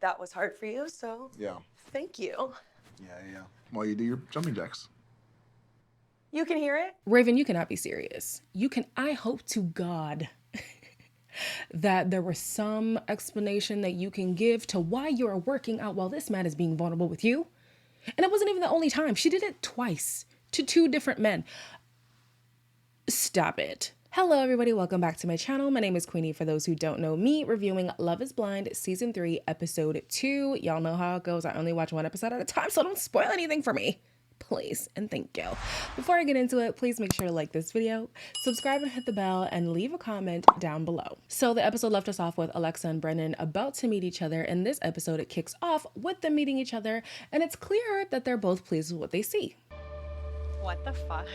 that was hard for you, so Yeah. thank you. Yeah. While you do your jumping jacks. You can hear it? Raven, you cannot be serious. I hope to God that there was some explanation that you can give to why you're working out while this man is being vulnerable with you. And it wasn't even the only time. She did it twice to 2 different men. Stop it. Hello everybody, welcome back to my channel. My name is Queenie. For those who don't know me, reviewing Love is Blind Season 3, Episode 2. Y'all know how it goes. I only watch one episode at a time, so don't spoil anything for me. Please and thank you. Before I get into it, please make sure to like this video, subscribe and hit the bell, and leave a comment down below. So the episode left us off with Alexa and Brennan about to meet each other. In this episode, it kicks off with them meeting each other, and it's clear that they're both pleased with what they see. What the fuck?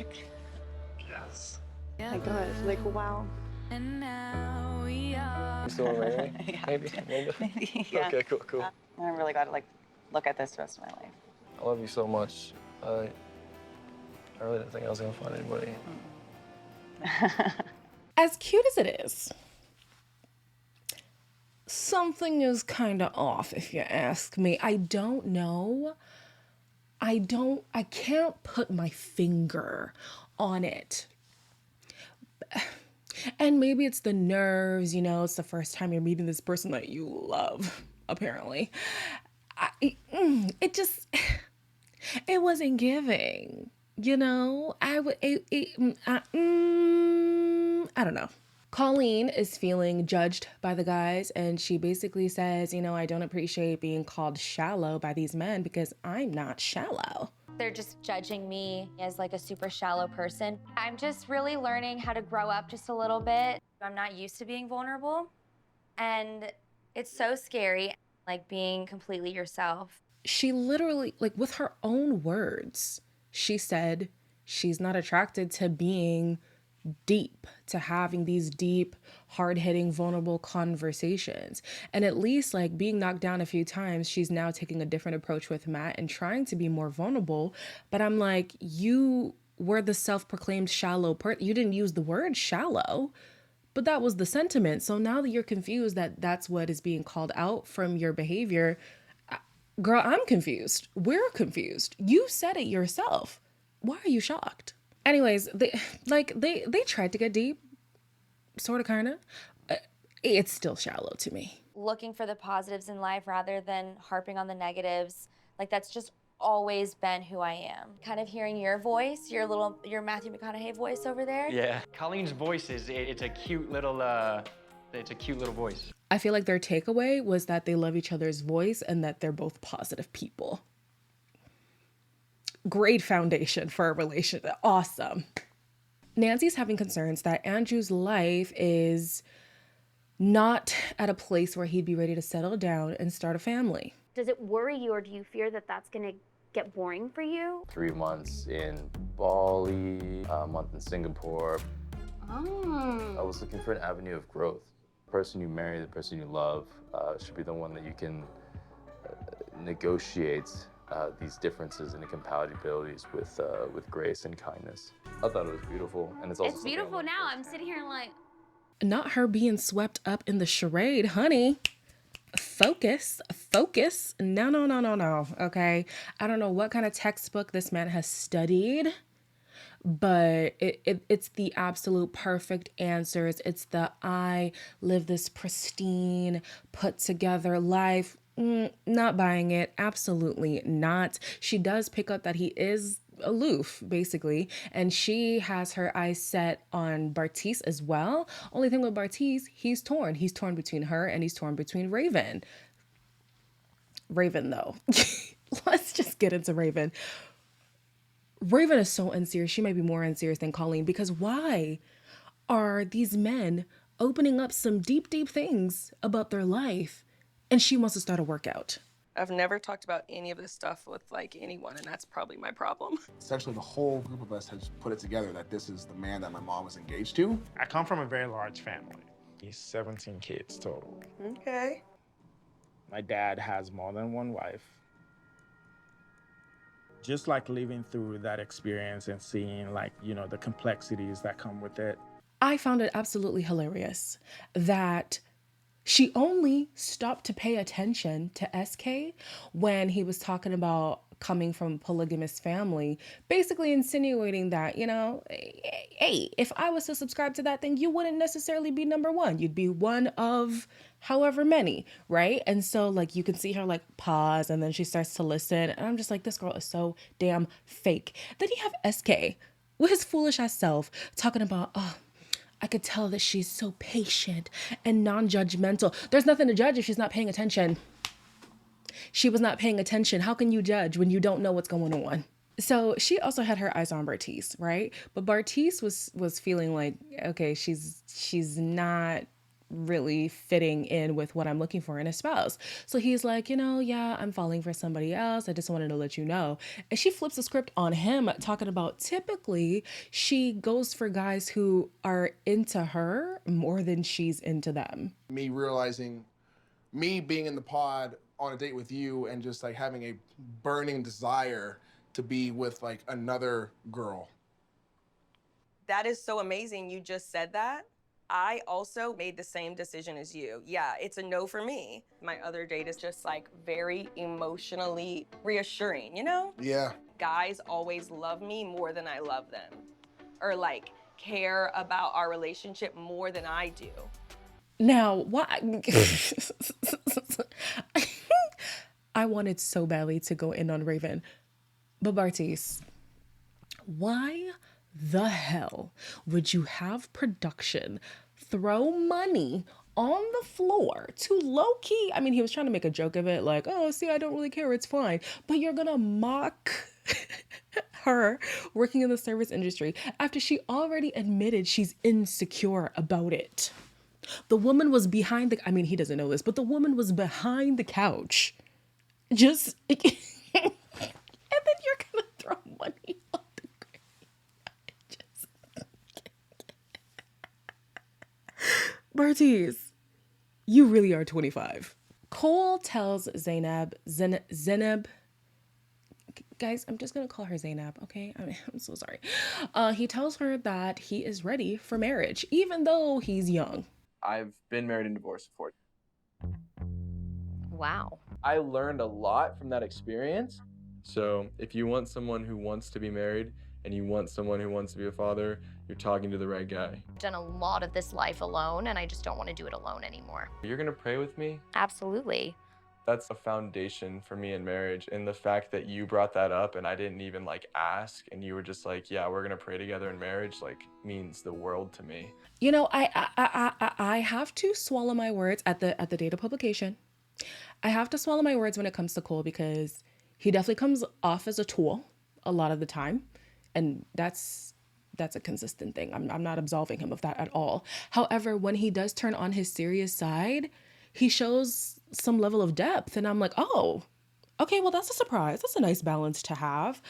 Yes. Oh my god, like, wow. And now we are. You still married? Yeah. Maybe. A little bit. Maybe, yeah. Okay, cool. I really got to like look at this the rest of my life. I love you so much. I really didn't think I was gonna find anybody. As cute as it is, something is kind of off if you ask me. I don't know. I can't put my finger on it. And maybe it's the nerves, you know, it's the first time you're meeting this person that you love, apparently. It wasn't giving, you know? I don't know. Colleen is feeling judged by the guys, and she basically says, you know, I don't appreciate being called shallow by these men because I'm not shallow. They're just judging me as like a super shallow person. I'm just really learning how to grow up just a little bit. I'm not used to being vulnerable, and it's so scary, like being completely yourself. She literally, like with her own words, she said she's not attracted to being deep, to having these deep, hard-hitting, vulnerable conversations. And at least like being knocked down a few times, she's now taking a different approach with Matt and trying to be more vulnerable. But I'm like, you were the self-proclaimed shallow person. You didn't use the word shallow, but that was the sentiment. So now that you're confused that that's what is being called out from your behavior, girl, I'm confused. We're confused. You said it yourself. Why are you shocked? Anyways, they tried to get deep, sort of, kind of. It's still shallow to me. Looking for the positives in life rather than harping on the negatives. Like that's just always been who I am. Kind of hearing your voice, your Matthew McConaughey voice over there. Yeah, Colleen's voice it's a cute little voice. I feel like their takeaway was that they love each other's voice and that they're both positive people. Great foundation for a relationship. Awesome. Nancy's having concerns that Andrew's life is not at a place where he'd be ready to settle down and start a family. Does it worry you, or do you fear that that's going to get boring for you? 3 months in Bali, a month in Singapore. I was looking for an avenue of growth. The person you marry, the person you love, should be the one that you can negotiate these differences and incompatibilities with grace and kindness. I thought it was beautiful, and it's also It's beautiful now. I'm sitting here like... Not her being swept up in the charade, honey. Focus. No, okay? I don't know what kind of textbook this man has studied, but it's the absolute perfect answers. It's the I live this pristine, put together life. Not buying it. Absolutely not. She does pick up that he is aloof, basically, and she has her eyes set on Bartise as well. Only thing with Bartise, he's torn between her, and he's torn between Raven, though. Let's just get into Raven. Raven is so unserious. She might be more unserious than Colleen, because why are these men opening up some deep things about their life, and she wants to start a workout? I've never talked about any of this stuff with like anyone, and that's probably my problem. Essentially, the whole group of us has put it together that this is the man that my mom was engaged to. I come from a very large family. He's 17 kids total. Okay. My dad has more than one wife. Just like living through that experience and seeing like, you know, the complexities that come with it. I found it absolutely hilarious that She only stopped to pay attention to SK when he was talking about coming from a polygamous family, basically insinuating that, hey, if I was to subscribe to that thing, you wouldn't necessarily be number one. You'd be one of however many, right? And so like you can see her like pause and then she starts to listen. And I'm just like, this girl is so damn fake. Then you have SK with his foolish ass self talking about, oh, I could tell that she's so patient and non-judgmental. There's nothing to judge if she's not paying attention. She was not paying attention. How can you judge when you don't know what's going on? So she also had her eyes on Bartise, right? But Bartise was feeling like, okay, she's not really fitting in with what I'm looking for in a spouse. So he's like, yeah, I'm falling for somebody else. I just wanted to let you know. And she flips the script on him, talking about typically she goes for guys who are into her more than she's into them. Me realizing, me being in the pod on a date with you and just like having a burning desire to be with like another girl. That is so amazing you just said that. I also made the same decision as you. Yeah, it's a no for me. My other date is just like very emotionally reassuring, Yeah. Guys always love me more than I love them. Or like care about our relationship more than I do. Now, why? I wanted so badly to go in on Raven. But Bartise, why the hell would you have production throw money on the floor to low-key? I mean, he was trying to make a joke of it, like, oh, see, I don't really care, it's fine. But you're gonna mock her working in the service industry after she already admitted she's insecure about it. The woman was behind the, I mean, he doesn't know this, but the woman was behind the couch. Just, and then you're gonna throw money on the ground. Bartise, you really are 25. Cole tells Zainab, guys, I'm just gonna call her Zainab, okay? I'm so sorry. He tells her that he is ready for marriage, even though he's young. I've been married and divorced before. Wow. I learned a lot from that experience. So if you want someone who wants to be married and you want someone who wants to be a father, you're talking to the right guy. I've done a lot of this life alone, and I just don't want to do it alone anymore. You're gonna pray with me? Absolutely. That's a foundation for me in marriage. And the fact that you brought that up and I didn't even like ask and you were just like, yeah, we're gonna pray together in marriage, like means the world to me. I have to swallow my words at the date of publication. I have to swallow my words when it comes to Cole because he definitely comes off as a tool a lot of the time. And that's a consistent thing. I'm not absolving him of that at all. However, when he does turn on his serious side, he shows some level of depth. And I'm like, oh, okay, well, that's a surprise. That's a nice balance to have.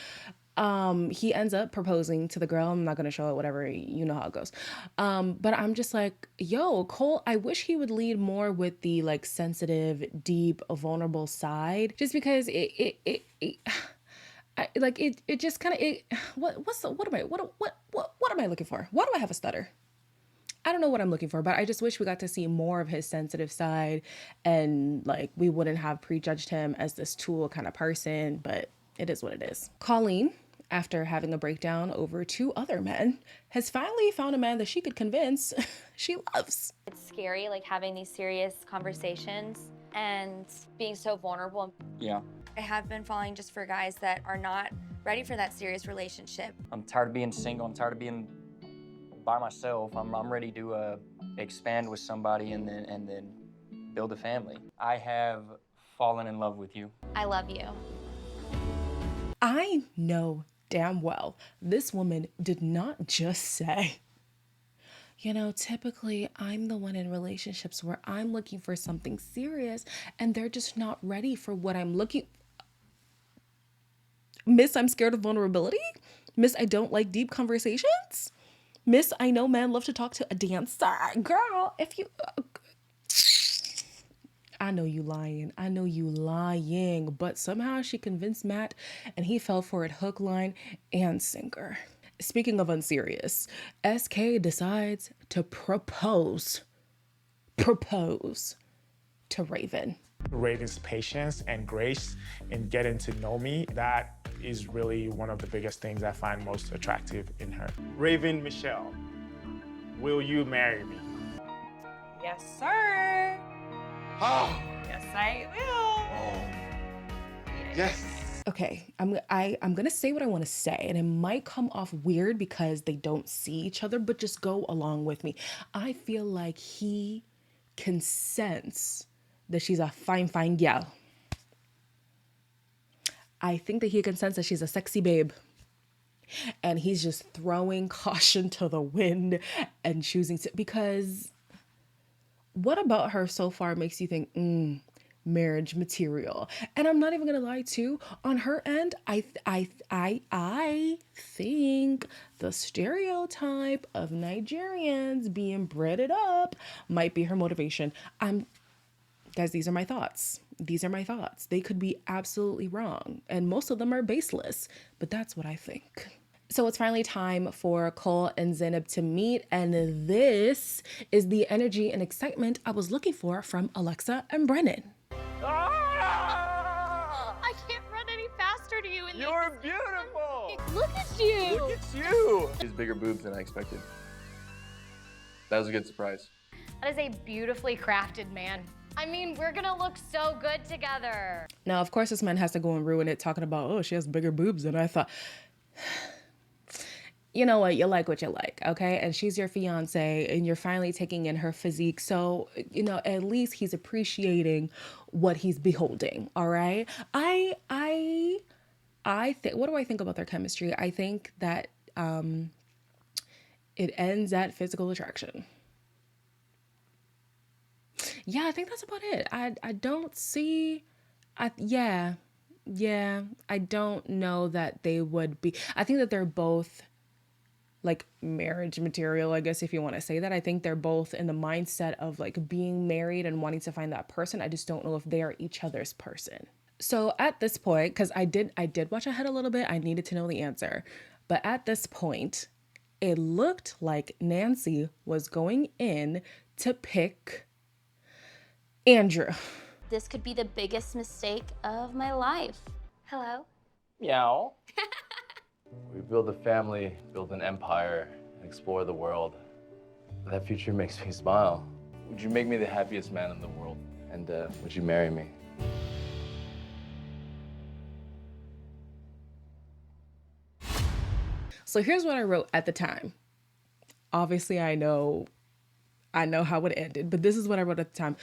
He ends up proposing to the girl. I'm not going to show it, whatever, you know how it goes. But I'm just like, yo, Cole, I wish he would lead more with the like sensitive, deep, vulnerable side, just because it just kind of, what am I looking for? Why do I have a stutter? I don't know what I'm looking for, but I just wish we got to see more of his sensitive side and like we wouldn't have prejudged him as this tool kind of person, but it is what it is. Colleen, after having a breakdown over 2 other men, has finally found a man that she could convince she loves. It's scary, like having these serious conversations and being so vulnerable. Yeah. I have been falling just for guys that are not ready for that serious relationship. I'm tired of being single. I'm tired of being by myself. I'm ready to expand with somebody and then build a family. I have fallen in love with you. I love you. I know damn well this woman did not just say, typically I'm the one in relationships where I'm looking for something serious and they're just not ready for what I'm looking. Miss, I'm scared of vulnerability. Miss, I don't like deep conversations. Miss, I know men love to talk to a dancer. Girl, if you... I know you lying. But somehow she convinced Matt and he fell for it hook, line, and sinker. Speaking of unserious, SK decides to propose to Raven. Raven's patience and grace in getting to know me, that is really one of the biggest things I find most attractive in her. Raven Michelle, will you marry me? Yes, sir. Oh, Yes, I will. yes. Okay, I'm gonna say what I want to say, and it might come off weird because they don't see each other, but just go along with me. I feel like he can sense that she's a fine gal. I think that he can sense that she's a sexy babe. And he's just throwing caution to the wind and choosing to, because what about her so far makes you think, marriage material? And I'm not even gonna lie too, on her end, I think the stereotype of Nigerians being breaded up might be her motivation. Guys, these are my thoughts. These are my thoughts. They could be absolutely wrong, and most of them are baseless, but that's what I think. So it's finally time for Cole and Zainab to meet, and this is the energy and excitement I was looking for from Alexa and Brennan. I can't run any faster to you. You're beautiful! Look at you. Look at you! She's bigger boobs than I expected. That was a good surprise. That is a beautifully crafted man. I mean, we're gonna look so good together. Now, of course, this man has to go and ruin it talking about, oh, she has bigger boobs than I thought. You know what? You like what you like, okay? And she's your fiance, and you're finally taking in her physique. So, you know, at least he's appreciating what he's beholding, all right? I think, what do I think about their chemistry? I think that it ends at physical attraction. Yeah, I think that's about it. I don't see, I don't know that they would be. I think that they're both like marriage material, I guess, if you want to say that. I think they're both in the mindset of like being married and wanting to find that person. I just don't know if they are each other's person. So at this point, because I did watch ahead a little bit, I needed to know the answer. But at this point, it looked like Nancy was going in to pick Andrew. This could be the biggest mistake of my life. Hello? Meow. We build a family, build an empire, and explore the world. That future makes me smile. Would you make me the happiest man in the world? And would you marry me? So here's what I wrote at the time. Obviously, I know how it ended, but this is what I wrote at the time.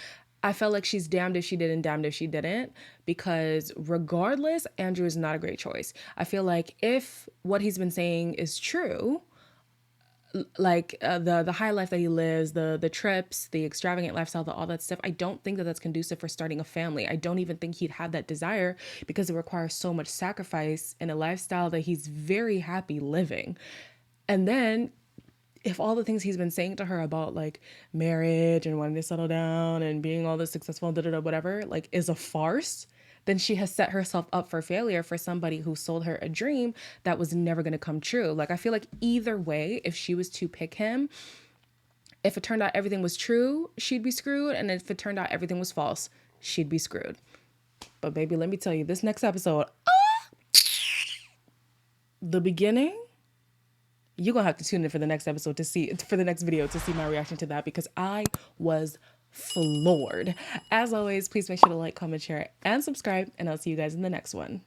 I felt like she's damned if she did and damned if she didn't, because regardless, Andrew is not a great choice. I feel like if what he's been saying is true, like the high life that he lives, the trips, the extravagant lifestyle, all that stuff, I don't think that that's conducive for starting a family. I don't even think he'd have that desire because it requires so much sacrifice in a lifestyle that he's very happy living. And then if all the things he's been saying to her about like marriage and wanting to settle down and being all this successful, whatever, like is a farce, then she has set herself up for failure for somebody who sold her a dream that was never going to come true. Like, I feel like either way, if she was to pick him, if it turned out everything was true, she'd be screwed. And if it turned out everything was false, she'd be screwed. But baby, let me tell you, this next episode, the beginning, you're going to have to tune in for the next episode for the next video to see my reaction to that, because I was floored. As always, please make sure to like, comment, share, and subscribe, and I'll see you guys in the next one.